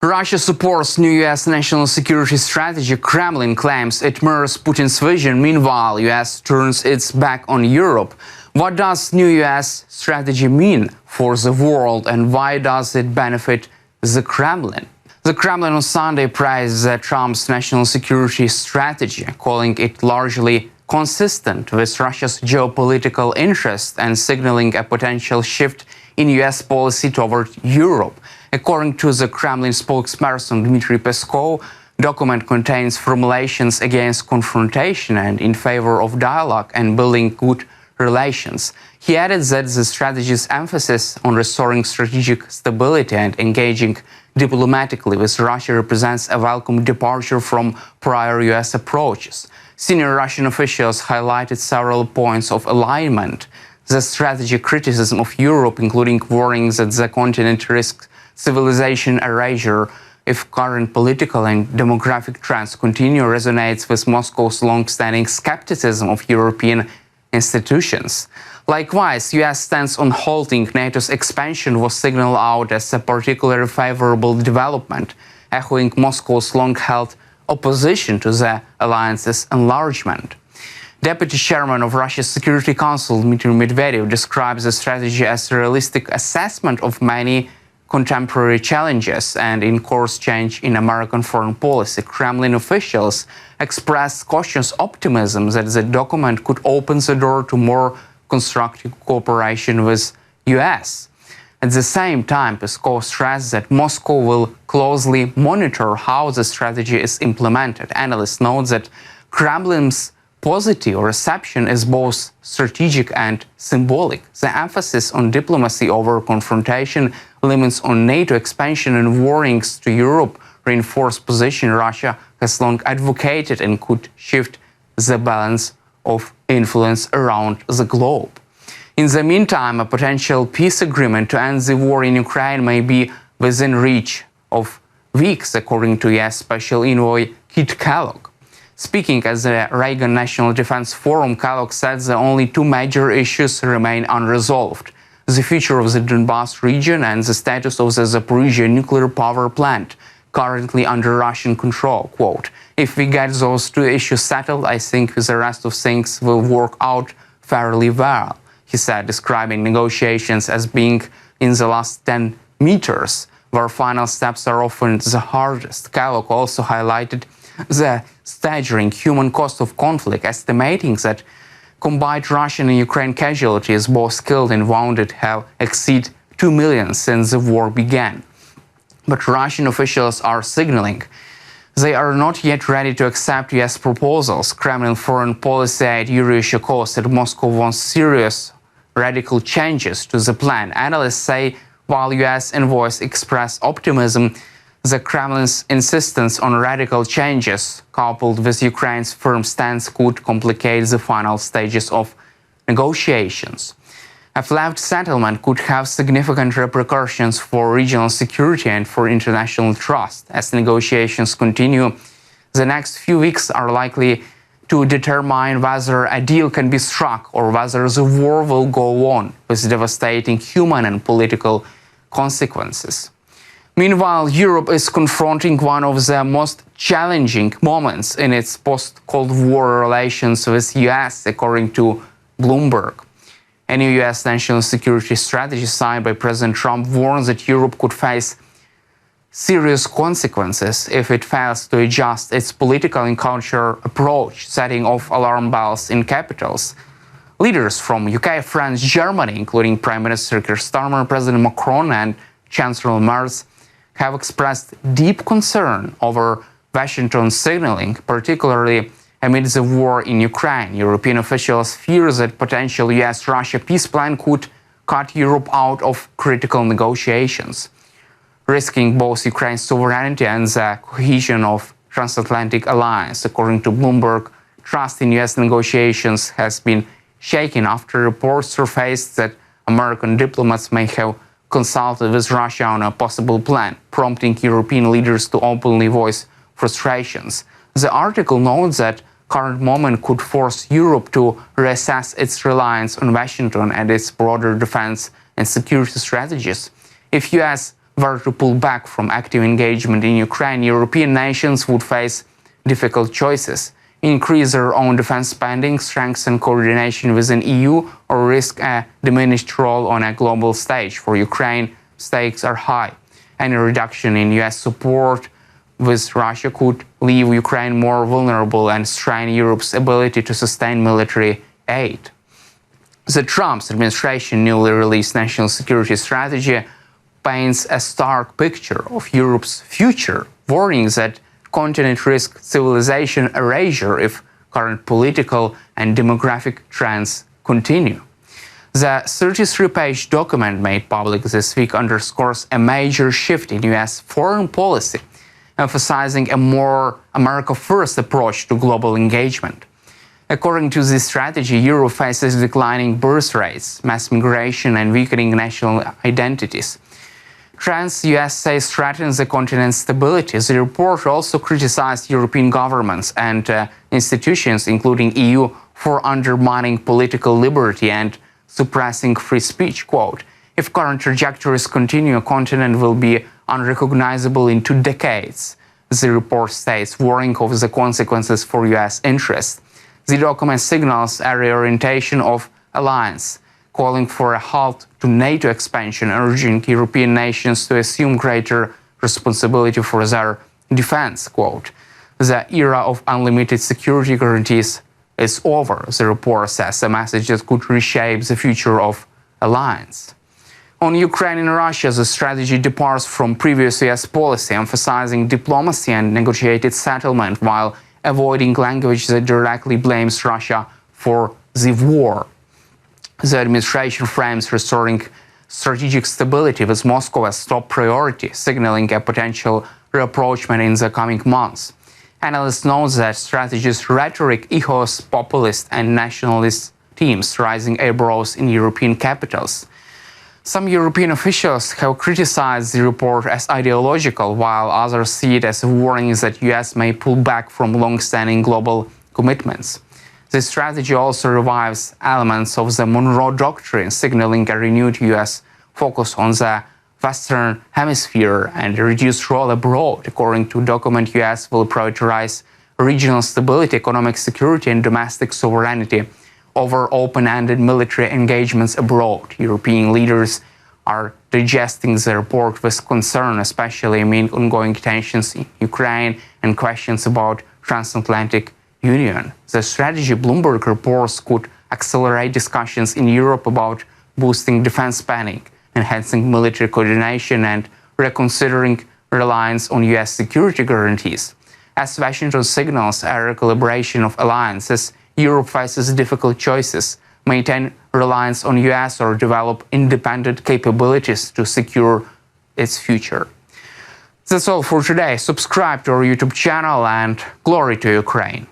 Russia supports new U.S. national security strategy. Kremlin claims it mirrors Putin's vision. Meanwhile, U.S. turns its back on Europe. What does new U.S. strategy mean for the world, and why does it benefit the Kremlin? The Kremlin on Sunday praised Trump's national security strategy, calling it largely consistent with Russia's geopolitical interests and signaling a potential shift in U.S. policy toward Europe. According to the Kremlin spokesperson Dmitry Peskov, the document contains formulations against confrontation and in favor of dialogue and building good relations. He added that the strategy's emphasis on restoring strategic stability and engaging diplomatically with Russia represents a welcome departure from prior U.S. approaches. Senior Russian officials highlighted several points of alignment. The strategy criticism of Europe, including warnings that the continent risks civilization erasure if current political and demographic trends continue, resonates with Moscow's long-standing skepticism of European institutions. Likewise, U.S. stance on halting NATO's expansion was signaled out as a particularly favorable development, echoing Moscow's long-held opposition to the alliance's enlargement. Deputy Chairman of Russia's Security Council, Dmitry Medvedev, describes the strategy as a realistic assessment of many contemporary challenges and in course change in American foreign policy. Kremlin officials expressed cautious optimism that the document could open the door to more constructive cooperation with U.S. At the same time, Peskov stressed that Moscow will closely monitor how the strategy is implemented. Analysts note that Kremlin's positive reception is both strategic and symbolic. The emphasis on diplomacy over confrontation, limits on NATO expansion, and warnings to Europe reinforce position Russia has long advocated and could shift the balance of influence around the globe. In the meantime, a potential peace agreement to end the war in Ukraine may be within reach of weeks, according to U.S. Special Envoy Kit Kellogg. Speaking at the Reagan National Defense Forum, Kellogg said the only two major issues remain unresolved: the future of the Donbas region and the status of the Zaporizhzhia nuclear power plant, currently under Russian control. Quote, "If we get those two issues settled, I think the rest of things will work out fairly well," he said, describing negotiations as being in the last 10 meters, where final steps are often the hardest. Kellogg also highlighted the staggering human cost of conflict, estimating that combined Russian and Ukraine casualties, both killed and wounded, have exceeded 2 million since the war began. But Russian officials are signaling they are not yet ready to accept U.S. proposals. Kremlin foreign policy aide Yuri Ushakov said Moscow wants serious, radical changes to the plan. Analysts say while U.S. envoys express optimism, the Kremlin's insistence on radical changes, coupled with Ukraine's firm stance, could complicate the final stages of negotiations. A failed settlement could have significant repercussions for regional security and for international trust. As negotiations continue, the next few weeks are likely to determine whether a deal can be struck or whether the war will go on with devastating human and political consequences. Meanwhile, Europe is confronting one of the most challenging moments in its post-Cold War relations with the U.S., according to Bloomberg. A new U.S. national security strategy signed by President Trump warns that Europe could face serious consequences if it fails to adjust its political and cultural approach, setting off alarm bells in capitals. Leaders from UK, France, Germany, including Prime Minister Keir Starmer, President Macron, and Chancellor Merz, have expressed deep concern over Washington's signaling, particularly amid the war in Ukraine. European officials fear that potential US-Russia peace plan could cut Europe out of critical negotiations, risking both Ukraine's sovereignty and the cohesion of transatlantic alliance. According to Bloomberg, trust in US negotiations has been shaken after reports surfaced that American diplomats may have consulted with Russia on a possible plan, prompting European leaders to openly voice frustrations. The article notes that current moment could force Europe to reassess its reliance on Washington and its broader defense and security strategies. If US were to pull back from active engagement in Ukraine, European nations would face difficult choices: increase their own defense spending, strengthen coordination within EU, or risk a diminished role on a global stage. For Ukraine, stakes are high. Any reduction in US support with Russia could leave Ukraine more vulnerable and strain Europe's ability to sustain military aid. The Trump administration's newly released national security strategy paints a stark picture of Europe's future, warning that the continent risks civilization erasure if current political and demographic trends continue. The 33-page document made public this week underscores a major shift in US foreign policy, emphasizing a more America-first approach to global engagement. According to this strategy, Europe faces declining birth rates, mass migration, and weakening national identities. Trends US says threatens the continent's stability. The report also criticized European governments and institutions, including EU, for undermining political liberty and suppressing free speech. Quote, "If current trajectories continue, a continent will be unrecognizable in 2 decades," the report states, warning of the consequences for US interests. The document signals a reorientation of alliance, calling for a halt to NATO expansion, urging European nations to assume greater responsibility for their defense. Quote, "The era of unlimited security guarantees is over," the report says, a message that could reshape the future of alliance. On Ukraine and Russia, the strategy departs from previous US policy, emphasizing diplomacy and negotiated settlement while avoiding language that directly blames Russia for the war. The administration frames restoring strategic stability with Moscow as top priority, signaling a potential rapprochement in the coming months. Analysts note that strategy's rhetoric echoes populist and nationalist themes rising eyebrows in European capitals. Some European officials have criticized the report as ideological, while others see it as a warning that US may pull back from long-standing global commitments. The strategy also revives elements of the Monroe Doctrine, signaling a renewed US focus on the Western Hemisphere and a reduced role abroad. According to the document, US will prioritize regional stability, economic security, and domestic sovereignty over open-ended military engagements abroad. European leaders are digesting the report with concern, especially amid ongoing tensions in Ukraine and questions about transatlantic union. The strategy, Bloomberg reports, could accelerate discussions in Europe about boosting defense spending, enhancing military coordination, and reconsidering reliance on US security guarantees. As Washington signals a recalibration of alliances, Europe faces difficult choices: maintain reliance on US or develop independent capabilities to secure its future. That's all for today. Subscribe to our YouTube channel, and glory to Ukraine.